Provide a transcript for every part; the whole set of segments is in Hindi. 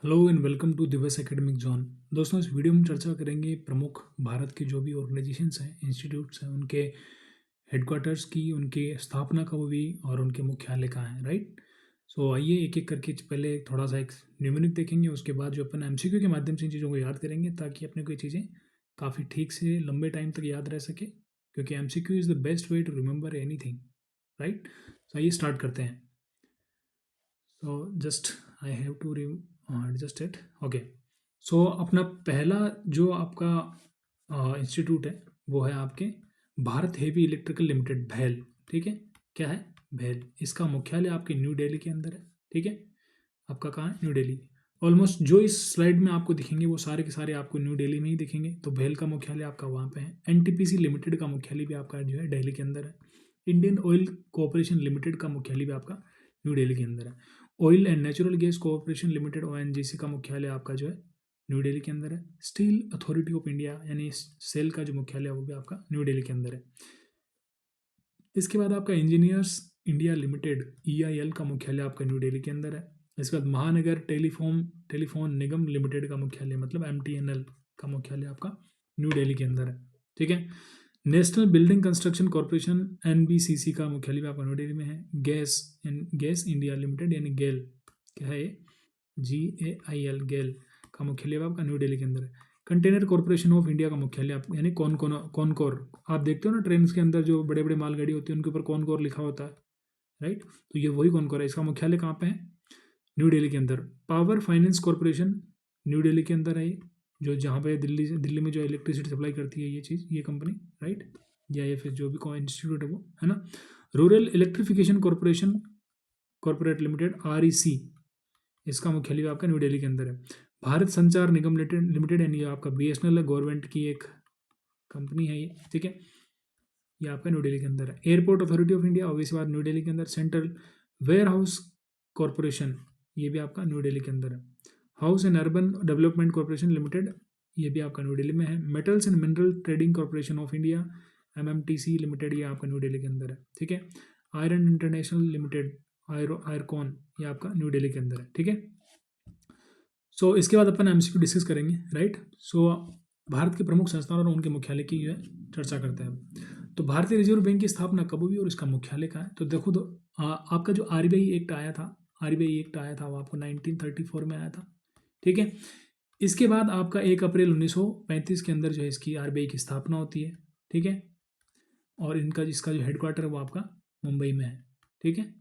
हेलो एंड वेलकम टू दिवस एकेडमिक जोन। दोस्तों, इस वीडियो में चर्चा करेंगे प्रमुख भारत के जो भी ऑर्गेनाइजेशंस हैं, इंस्टीट्यूट्स हैं, उनके हेडक्वार्टर्स की, उनके स्थापना कब हुई और उनके मुख्यालय कहाँ हैं। राइट। सो आइए एक एक करके पहले थोड़ा सा एक न्यूमेरिक देखेंगे, उसके बाद जो अपन एमसीक्यू के माध्यम से इन चीज़ों को याद करेंगे ताकि अपने को ये चीज़ें काफ़ी ठीक से लंबे टाइम तक याद रह सके, क्योंकि MCQ is the best way to remember anything. Right. So आइए स्टार्ट करते हैं। So just I have to adjust it. Okay. So अपना पहला जो आपका इंस्टीट्यूट है वो है आपके भारत हेवी इलेक्ट्रिकल लिमिटेड, भैल। ठीक है। क्या है? भैल। इसका मुख्यालय आपके न्यू दिल्ली के अंदर है। ठीक है। आपका कहाँ है? न्यू दिल्ली। ऑलमोस्ट जो इस स्लाइड में आपको दिखेंगे वो सारे के सारे आपको न्यू दिल्ली में ही दिखेंगे। तो भैल का मुख्यालय आपका वहाँ पे है। एनटीपीसी लिमिटेड का मुख्यालय भी आपका जो है दिल्ली के अंदर है। इंडियन ऑयल कॉरपोरेशन लिमिटेड का मुख्यालय भी आपका न्यू दिल्ली के अंदर है। Oil and natural gas corporation limited ONGC का मुख्यालय आपका जो है न्यू दिल्ली के अंदर है। स्टील अथॉरिटी ऑफ इंडिया यानी सेल का जो मुख्यालय है वो भी आपका न्यू दिल्ली के अंदर है। इसके बाद आपका इंजीनियर्स इंडिया लिमिटेड ईआईएल का मुख्यालय आपका न्यू दिल्ली के अंदर है। इसके बाद महानगर टेलीफोन निगम लिमिटेड का मुख्यालय मतलब एमटीएनएल का मुख्यालय आपका न्यू दिल्ली के अंदर है। ठीक है। National building construction corporation NBCC का मुख्यालय भी आपका न्यू दिल्ली में है। गैस इंडिया लिमिटेड यानी गेल, क्या है? GAIL, गेल का मुख्यालय आपका न्यू दिल्ली के अंदर है। कंटेनर कॉरपोरेशन ऑफ इंडिया का मुख्यालय आप यानी कॉनकोर, आप देखते हो ना ट्रेन के अंदर जो बड़े बड़े मालगाड़ी होती है उनके ऊपर कॉनकोर लिखा होता है। राइट। तो ये वही कॉनकोर है। इसका मुख्यालय कहाँ पे है? न्यू दिल्ली के अंदर। Power finance corporation new Delhi के अंदर है ये, जो जहाँ पे दिल्ली में जो इलेक्ट्रिसिटी सप्लाई करती है ये कंपनी। राइट। या फिर जो भी इंस्टीट्यूट है वो है ना। Rural electrification corporation corporate limited REC, इसका मुख्यालय आपका न्यू दिल्ली के अंदर है। भारत संचार निगम लिमिटेड यानी आपका BSNL है, गवर्नमेंट की एक कंपनी है ये। ठीक है। ये आपका न्यू दिल्ली के अंदर है। Airport authority of India obviously बात न्यू दिल्ली के अंदर। सेंट्रल वेयर हाउस कॉरपोरेशन, ये भी आपका न्यू दिल्ली के अंदर है। House and urban development corporation limited, ये भी आपका न्यू दिल्ली में है। Metals and mineral trading corporation of India MMTC limited, ये आपका न्यू दिल्ली के अंदर है। ठीक है। आयरन इंटरनेशनल लिमिटेड आयरकॉन, ये आपका न्यू दिल्ली के अंदर है। ठीक है। सो इसके बाद अपन एमसीक्यू डिस्कस करेंगे। राइट। सो भारत के प्रमुख संस्थान और उनके मुख्यालय की जो है चर्चा करते हैं। तो भारतीय रिजर्व बैंक की स्थापना कब हुई और इसका मुख्यालय कहाँ है? तो देखो, तो आपका जो RBI एक्ट आया था, वो आपको 1934 में आया था। ठीक है। इसके बाद आपका 1 अप्रैल 1935 के अंदर जो है इसकी RBI की स्थापना होती है। ठीक है। और इनका जिसका जो हेडक्वार्टर है वो आपका मुंबई में है। ठीक है।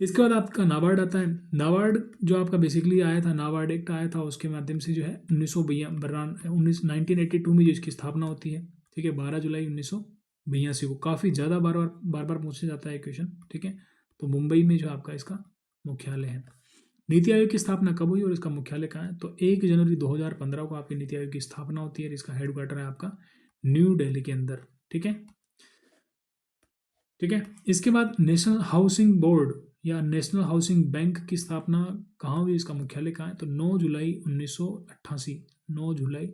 इसके बाद आपका नाबार्ड आता है। नाबार्ड जो आपका बेसिकली आया था, नाबार्ड एक्ट आया था, उसके माध्यम से जो है 1982 में जो इसकी स्थापना होती है। ठीक है। 12 जुलाई 1982 को। काफ़ी ज़्यादा बार बार पूछा जाता है क्वेश्चन। ठीक है। तो मुंबई में जो आपका इसका मुख्यालय है। नीति आयोग की स्थापना कब हुई और इसका मुख्यालय कहाँ है? तो 1 जनवरी 2015 को आपकी नीति आयोग की स्थापना होती है और इसका हेडक्वार्टर है आपका न्यू दिल्ली के अंदर। ठीक है। ठीक है। इसके बाद नेशनल हाउसिंग बोर्ड या नेशनल हाउसिंग बैंक की स्थापना कहाँ हुई, इसका मुख्यालय कहाँ है? तो 9 जुलाई 1988, 9 जुलाई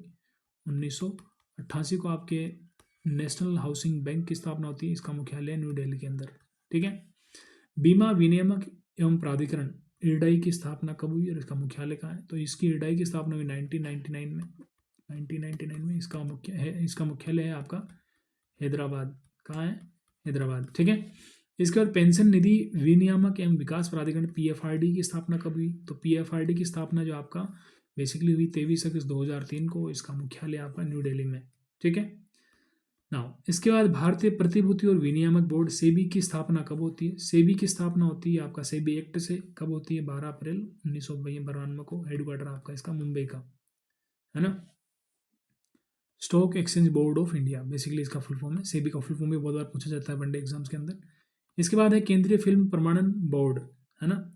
1988 को आपके नेशनल हाउसिंग बैंक की स्थापना होती है। इसका मुख्यालय न्यू दिल्ली के अंदर। ठीक है। बीमा विनियामक एवं प्राधिकरण इरडाई की स्थापना कब हुई और इसका मुख्यालय कहाँ है? तो इसकी इरडाई की स्थापना हुई 1999 में। 1999 में इसका मुख्यालय है आपका हैदराबाद। कहाँ है? हैदराबाद। ठीक है। इसके बाद पेंशन निधि विनियामक एवं विकास प्राधिकरण PFRD की स्थापना कब हुई? तो PFRD की स्थापना जो आपका बेसिकली हुई 23 अगस्त 2003 को। इसका मुख्यालय आपका न्यू दिल्ली में। ठीक है। नाउ इसके बाद भारतीय प्रतिभूति और विनियामक बोर्ड सेबी की स्थापना कब होती है? सेबी की स्थापना होती है आपका सेबी एक्ट से। कब होती है? 12 अप्रैल 1992 को। हेडक्वार्टर आपका इसका मुंबई का है ना। Stock exchange board of India basically इसका फुल फॉर्म है। सेबी का फुल फॉर्म भी बहुत बार पूछा जाता है वनडे एग्जाम्स के अंदर। इसके बाद है केंद्रीय फिल्म प्रमाणन बोर्ड, है ना।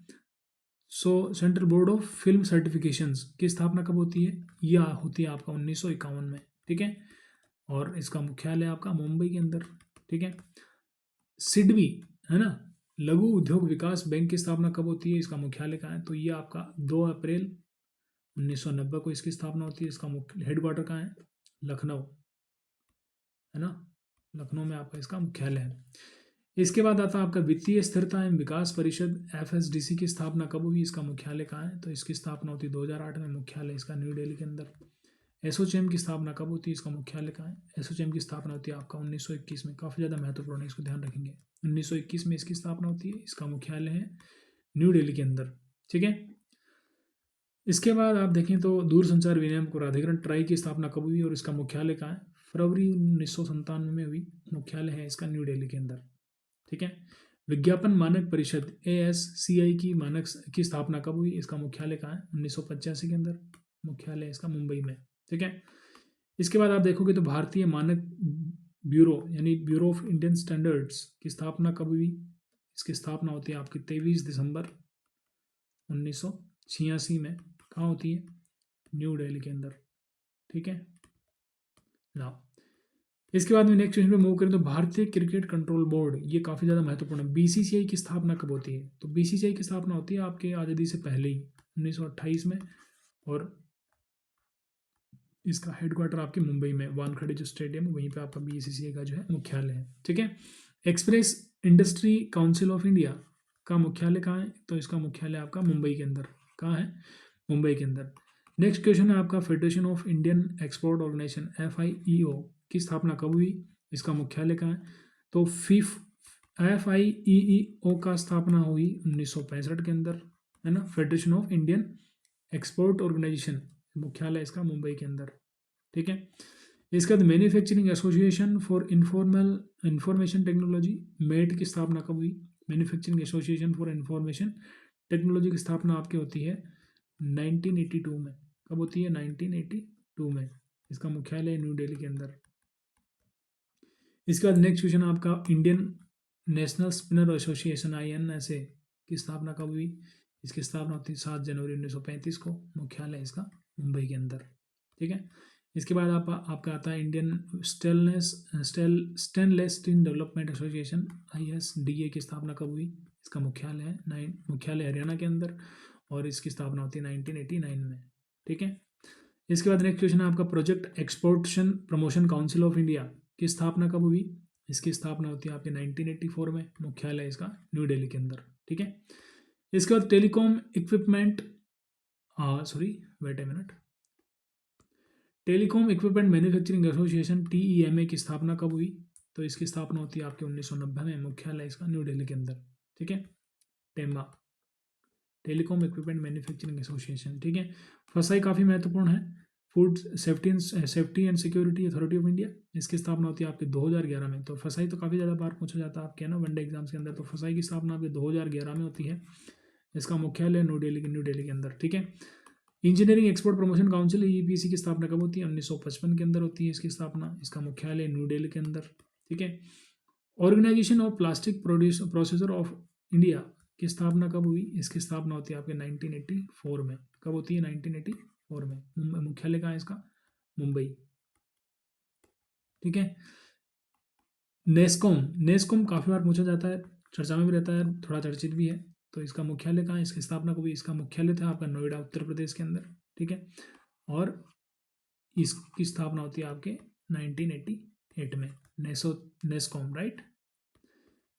सो central board of film certifications की स्थापना कब होती है? यह होती है आपका 1951 में। ठीक है। और इसका मुख्यालय आपका मुंबई के अंदर। ठीक है। सिडबी, है ना, लघु उद्योग विकास बैंक की स्थापना कब होती है? इसका मुख्यालय कहाँ है? तो ये आपका 2 अप्रैल 1990 को इसकी स्थापना होती है। इसका मुख्य हेडक्वार्टर कहाँ है? लखनऊ, है ना। लखनऊ में आपका इसका मुख्यालय है। इसके बाद आता है आपका वित्तीय स्थिरता एवं विकास परिषद FSDC की स्थापना कब हुई, इसका मुख्यालय कहाँ है, तो इसकी स्थापना होती है 2008 में, मुख्यालय इसका न्यू दिल्ली के अंदर। एसोचैम की स्थापना कब होती है, इसका मुख्यालय कहाँ है, एसोचैम की स्थापना होती है आपका 1921 में, काफ़ी ज़्यादा महत्वपूर्ण है, इसको ध्यान रखेंगे। 1921 में इसकी स्थापना होती है, इसका मुख्यालय है न्यू दिल्ली के अंदर। ठीक है, इसके बाद आप देखें तो दूरसंचार विनियम प्राधिकरण ट्राई की स्थापना कब हुई और इसका मुख्यालय कहाँ है, फरवरी 1997 में हुई, मुख्यालय है इसका न्यू दिल्ली के अंदर। ठीक है, विज्ञापन मानक परिषद ASCI की मानक की स्थापना कब हुई, इसका मुख्यालय कहाँ है, 1985 के अंदर, मुख्यालय इसका मुंबई में। ठीक है, इसके बाद आप देखोगे तो भारतीय मानक ब्यूरो यानी ब्यूरो ऑफ इंडियन स्टैंडर्ड्स की स्थापना कब हुई, इसकी स्थापना होती है आपकी 23 दिसंबर 1986 में, कहाँ होती है, न्यू दिल्ली के अंदर। ठीक है ना, इसके बाद में नेक्स्ट क्वेश्चन पे मूव करें तो भारतीय क्रिकेट कंट्रोल बोर्ड, ये काफ़ी ज़्यादा महत्वपूर्ण है, BCCI की स्थापना कब होती है, तो BCCI की स्थापना होती है आपके आज़ादी से पहले ही 1928 में, और इसका हेडक्वार्टर आपके मुंबई में वानखेड़े जो स्टेडियम है वहीं पे आपका BCCI का जो है मुख्यालय है। ठीक है, express industry council of India का मुख्यालय कहाँ है, तो इसका मुख्यालय आपका मुंबई के अंदर, कहाँ है, मुंबई के अंदर। नेक्स्ट क्वेश्चन है आपका federation of Indian export organisation FIEO की स्थापना कब हुई, इसका मुख्यालय कहाँ है, तो FIEO का स्थापना हुई 1965 के अंदर, है ना, federation of Indian export organisation, मुख्यालय इसका मुंबई के अंदर। ठीक है, इसके बाद manufacturing association for information technology MET की स्थापना कब हुई, manufacturing association for information technology की स्थापना आपकी होती है 1982 में, कब होती है, 1982 में, इसका मुख्यालय न्यू दिल्ली के अंदर। इसके बाद नेक्स्ट क्वेश्चन आपका Indian national spinner association INSA की स्थापना कब हुई, इसकी स्थापना होती है 7 जनवरी 1935 को, मुख्यालय इसका मुंबई के अंदर। ठीक है, इसके बाद आपका आता है Indian stainless steel development association ISDA की स्थापना कब हुई, इसका मुख्यालय है मुख्यालय हरियाणा के अंदर, और इसकी स्थापना होती है 1989 में। ठीक है, इसके बाद नेक्स्ट क्वेश्चन है आपका project exportation promotion council of India की स्थापना कब हुई, इसकी स्थापना होती है आपके 1984 में, मुख्यालय इसका न्यू दिल्ली के अंदर। ठीक है, इसके बाद telecom equipment wait a minute, telecom equipment manufacturing association TEMA की स्थापना कब हुई, तो इसकी स्थापना होती है आपके 1990 में, मुख्यालय इसका न्यू दिल्ली के अंदर। ठीक है, टेमा टेलीकॉम इक्विपमेंट मैन्युफैक्चरिंग एसोसिएशन। ठीक है, फसाई काफ़ी महत्वपूर्ण है, food safety and security authority of India, इसकी स्थापना होती है आपके 2011 में। तो फसाई तो काफ़ी ज़्यादा बार पूछा जाता है आपके ना वनडे एग्जाम्स के अंदर, तो फसाई की स्थापना आपके 2011 में होती है, इसका मुख्यालय न्यू दिल्ली के अंदर। ठीक है, engineering export promotion council EPC की स्थापना कब होती है, 1955 के अंदर होती है इसकी स्थापना, इसका मुख्यालय न्यू दिल्ली के अंदर। ठीक है, organisation of plastic processor of India की स्थापना कब हुई, इसकी स्थापना होती है आपके 1984 में, कब होती है, 1984 में, मुख्यालय कहाँ है इसका, मुंबई। ठीक है, नेस्कॉम काफ़ी बार पूछा जाता है, चर्चा में भी रहता है, थोड़ा चर्चित भी है, तो इसका मुख्यालय कहाँ है, इसकी स्थापना कब हुई, इसका मुख्यालय था आपका नोएडा उत्तर प्रदेश के अंदर। ठीक है, और इसकी स्थापना होती है आपके 1988 में, नेस्कॉम, राइट।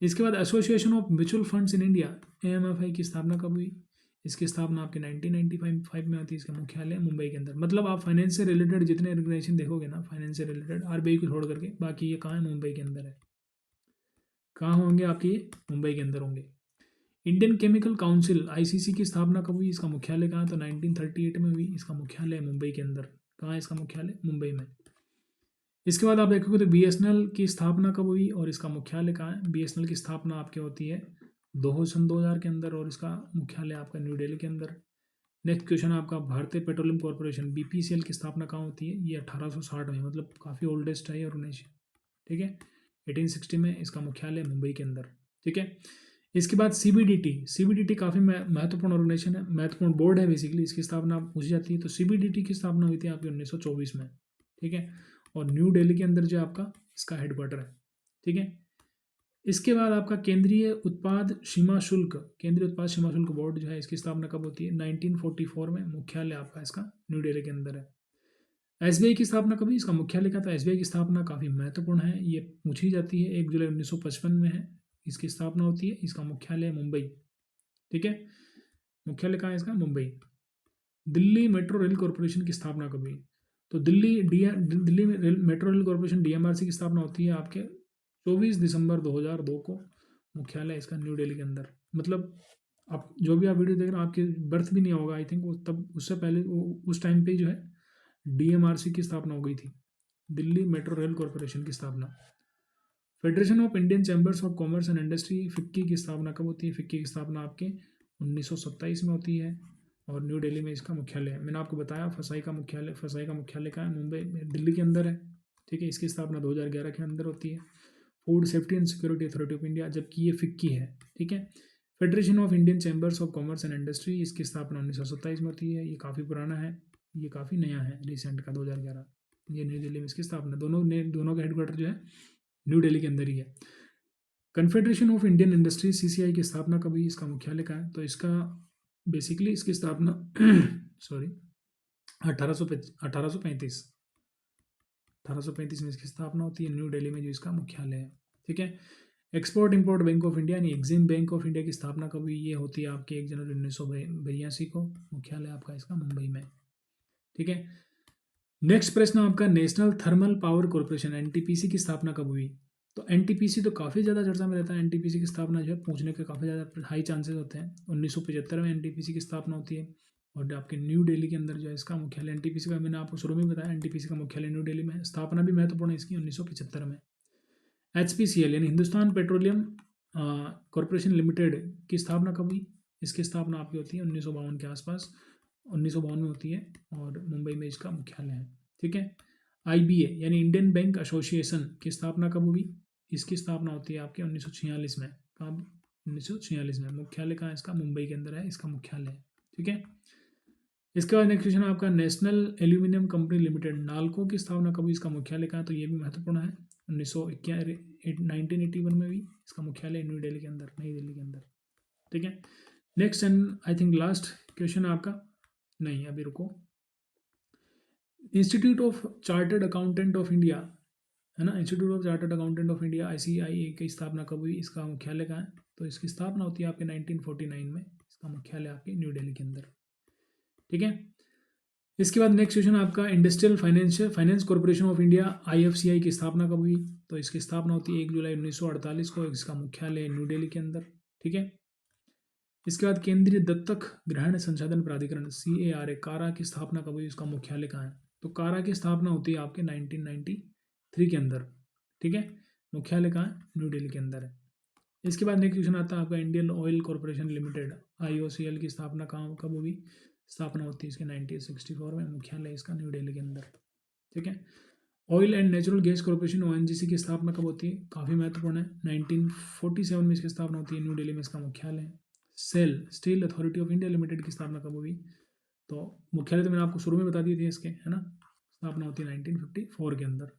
इसके बाद association of mutual funds in India AMFI की स्थापना कब हुई, इसकी स्थापना आपके 1995 में होती है, इसका मुख्यालय मुंबई के अंदर। मतलब आप फाइनेंस से रिलेटेड जितने ऑर्गेनाइजेशन देखोगे ना, फाइनेंस से रिलेटेड RBI को छोड़ करके, बाकी ये कहाँ है, मुंबई के अंदर है। कहाँ होंगे आपके, ये मुंबई के अंदर होंगे। इंडियन केमिकल काउंसिल ICC की स्थापना कब हुई, इसका मुख्यालय कहाँ, तो 1938 में हुई, इसका मुख्यालय मुंबई के अंदर। कहाँ है इसका मुख्यालय, मुंबई में। इसके बाद आप देखोगे तो BSNL की स्थापना कब हुई और इसका मुख्यालय कहाँ है, BSNL की स्थापना आपके होती है 2000 के अंदर, और इसका मुख्यालय आपका न्यू दिल्ली के अंदर। नेक्स्ट क्वेश्चन आपका भारतीय पेट्रोलियम कॉर्पोरेशन BPCL की स्थापना कहाँ होती है, ये 1860 में, मतलब काफ़ी ओल्डेस्ट है ये ऑर्गेनाइजेशन। ठीक है, 1860 में, इसका मुख्यालय मुंबई के अंदर। ठीक है, इसके बाद CBDT काफ़ी महत्वपूर्ण ऑर्गेनाइजेशन है, महत्वपूर्ण बोर्ड है बेसिकली, इसकी स्थापना पूछी जाती है। तो CBDT की स्थापना हुई थी आपकी 1924 में। ठीक है, और न्यू दिल्ली के अंदर जो आपका इसका हेडक्वार्टर है। ठीक है, इसके बाद आपका केंद्रीय उत्पाद सीमा शुल्क बोर्ड जो है, इसकी स्थापना कब होती है, 1944 में, मुख्यालय आपका इसका न्यू दिल्ली के अंदर है। SBI की स्थापना कभी, इसका मुख्यालय का, तो SBI की स्थापना काफ़ी महत्वपूर्ण है, ये पूछी जाती है, 1 जुलाई 1955 में है, इसकी स्थापना होती है, इसका मुख्यालय मुंबई, ठीक है। मुख्यालय कहाँ है इसका? Mumbai. Delhi metro rail corporation की स्थापना कब हुई? तो दिल्ली में मेट्रो रेल कॉरपोरेशन डीएमआरसी की स्थापना होती है आपके 24 दिसंबर 2002 को। मुख्यालय इसका न्यू दिल्ली के अंदर। मतलब आप जो भी आप वीडियो देख रहे हो, आपके बर्थ भी नहीं होगा आई थिंक, वो तब उससे पहले उस टाइम पे जो है डीएमआरसी की स्थापना हो गई थी, दिल्ली मेट्रो रेल कॉरपोरेशन की स्थापना। Federation of Indian chambers of commerce and industry FICCI की स्थापना कब होती है? फिक्की की स्थापना आपके 1927 में होती है और न्यू दिल्ली में इसका मुख्यालय है। मैंने आपको बताया फसाई का मुख्यालय का है मुंबई में, दिल्ली के अंदर है, ठीक है। इसकी स्थापना 2011 के अंदर होती है। Food safety and security authority of India, जबकि ये फिक्की है, ठीक है। Federation of Indian chambers of commerce and industry, इसकी स्थापना 1927 में होती है। ये काफ़ी पुराना है, ये काफ़ी नया है, रिसेंट का 2011। ये न्यू दिल्ली में इसकी स्थापना, दोनों का हेडक्वार्टर जो है न्यू दिल्ली के अंदर ही है। Confederation of Indian industry CCI की स्थापना कब हुई? इसका मुख्यालय कहाँ है? तो इसका बेसिकली इसकी स्थापना सॉरी 1835 में इसकी स्थापना होती है न्यू दिल्ली में, जो इसका मुख्यालय है, ठीक है। Export import bank of India यानी एक्सिम बैंक ऑफ इंडिया की स्थापना कब हुई? ये होती है आपकी 1 जनवरी 1982 को। मुख्यालय आपका इसका मुंबई में, ठीक है। नेक्स्ट प्रश्न आपका, national thermal power corporation NTPC की स्थापना कब हुई? तो एनटीपीसी तो काफ़ी ज़्यादा चर्चा में रहता है। एनटीपीसी की स्थापना जो है पूछने के काफ़ी ज़्यादा हाई चांसेस होते हैं। 1975 में एनटीपीसी की स्थापना होती है और आपके न्यू दिल्ली के अंदर जो है इसका मुख्यालय एनटीपीसी का, मैंने आपको शुरू में बताया एनटीपीसी का मुख्यालय न्यू दिल्ली में है। स्थापना भी महत्वपूर्ण है इसकी 1975 में। एचपीसीएल यानी हिंदुस्तान पेट्रोलियम कॉरपोरेशन लिमिटेड की स्थापना कब हुई? इसकी स्थापना आपकी होती है 1952 के आसपास, 1952 में होती है और मुंबई में इसका मुख्यालय है, ठीक है। आईबीए यानी इंडियन बैंक एसोसिएशन की स्थापना कब हुई? इसकी स्थापना होती है आपके 1946 में। कब? 1946 में। मुख्यालय कहाँ है इसका? मुंबई के अंदर है इसका मुख्यालय, ठीक है। इसके बाद नेक्स्ट क्वेश्चन है आपका, national aluminium company limited NALCO की स्थापना कब हुई? इसका मुख्यालय कहाँ है? तो ये भी महत्वपूर्ण है, 1981 में भी। इसका मुख्यालय न्यू दिल्ली के अंदर, नई दिल्ली के अंदर, ठीक है। Next and I think last question है आपका, नहीं अभी रुको, institute of chartered accountant of India, है ना, institute of chartered accountant of India ICIA की स्थापना कब हुई? इसका मुख्यालय कहाँ है? तो इसकी स्थापना होती है आपके 1949 में। इसका मुख्यालय आपके न्यू दिल्ली के अंदर, ठीक है। इसके बाद नेक्स्ट क्वेश्चन आपका, industrial finance corporation of India IFCI की स्थापना कब हुई? तो इसकी स्थापना होती है 1 जुलाई 1948 को। इसका मुख्यालय न्यू दिल्ली के अंदर, ठीक है। इसके बाद केंद्रीय दत्तक ग्रहण संसाधन प्राधिकरण CARA, कारा की स्थापना कब हुई? इसका मुख्यालय कहाँ है? तो कारा की स्थापना होती है आपके 1993 के अंदर, ठीक है। मुख्यालय कहाँ है? न्यू दिल्ली के अंदर है। इसके बाद नेक्स्ट क्वेश्चन आता है आपका, Indian oil corporation limited IOCL की स्थापना कहाँ कब हुई? स्थापना होती है इसके 1964 में। मुख्यालय इसका न्यू दिल्ली के अंदर, ठीक है। Oil and natural gas corporation ONGC की स्थापना कब होती है? काफ़ी महत्वपूर्ण है, 1947 में इसकी स्थापना होती है, न्यू दिल्ली में इसका मुख्यालय है। SAIL steel authority of India limited की स्थापना कब हुई? तो मुख्यालय तो मैंने आपको शुरू में बता दिए थे इसके, है ना। स्थापना होती है 1954 के अंदर।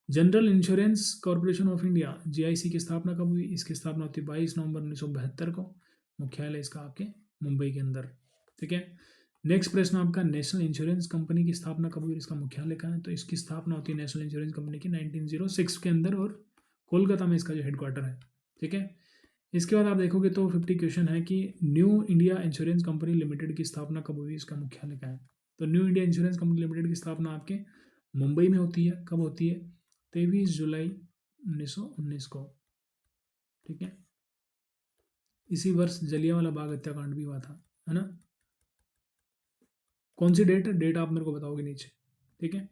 General insurance corporation of India JIC की स्थापना कब हुई? इसकी स्थापना होती है 22 नवंबर 1972 को। मुख्यालय इसका आपके मुंबई के अंदर, ठीक है। नेक्स्ट प्रश्न आपका, नेशनल इंश्योरेंस कंपनी की स्थापना कब हुई? इसका मुख्यालय कहाँ है? तो इसकी स्थापना होती है नेशनल इंश्योरेंस कंपनी की 1906 के अंदर और कोलकाता में इसका जो हेडक्वार्टर है, ठीक है। इसके बाद आप देखोगे तो 50 क्वेश्चन है कि new India insurance company limited की स्थापना कब हुई? इसका मुख्यालय कहाँ है? तो new India insurance company limited की स्थापना आपके मुंबई में होती है। कब होती है? 23 जुलाई 1919 को, ठीक है। इसी वर्ष जलियांवाला बाग हत्याकांड भी हुआ था, है ना। कौन सी डेट आप मेरे को बताओगे नीचे, ठीक है।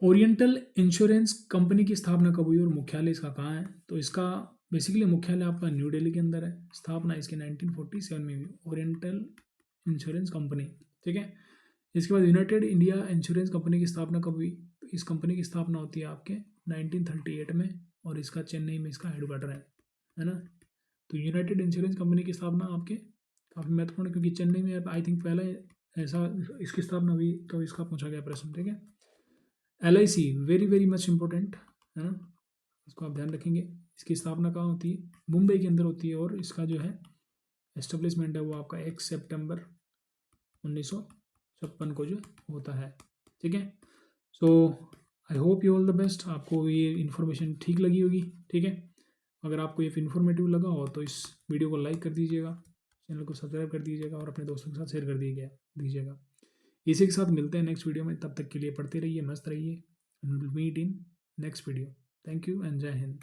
ओरिएंटल इंश्योरेंस कंपनी की स्थापना कब हुई और मुख्यालय इसका कहाँ है? तो इसका बेसिकली मुख्यालय आपका न्यू दिल्ली के अंदर है। स्थापना इसकी 1947 में हुई, ओरिएंटल इंश्योरेंस कंपनी, ठीक है। इसके बाद यूनाइटेड इंडिया इंश्योरेंस कंपनी की स्थापना कब हुई? तो इस कंपनी की स्थापना होती है आपके 1938 में और इसका चेन्नई में इसका हेडक्वार्टर है ना। तो यूनाइटेड इंश्योरेंस कंपनी की स्थापना आपके काफ़ी महत्वपूर्ण है, क्योंकि चेन्नई में आई थिंक पहले ऐसा इसकी स्थापना हुई, तो इसका पूछा गया प्रश्न, ठीक है। LIC very very much important, है ना, इसको आप ध्यान रखेंगे। इसकी स्थापना कहाँ होती है? मुंबई के अंदर होती है और इसका जो है एस्टेब्लिशमेंट है वो आपका 1 सितंबर 1956 को जो होता है, ठीक है। So I hope you all the best, आपको ये इन्फॉर्मेशन ठीक लगी होगी, ठीक है। अगर आपको ये इन्फॉर्मेटिव लगा हो तो इस वीडियो को लाइक कर दीजिएगा, चैनल को सब्सक्राइब कर दीजिएगा और अपने दोस्तों के साथ शेयर कर दीजिएगा। इसी के साथ मिलते हैं नेक्स्ट वीडियो में, तब तक के लिए पढ़ते रहिए, मस्त रहिए। Meet in next video. Thank you and जय हिंद।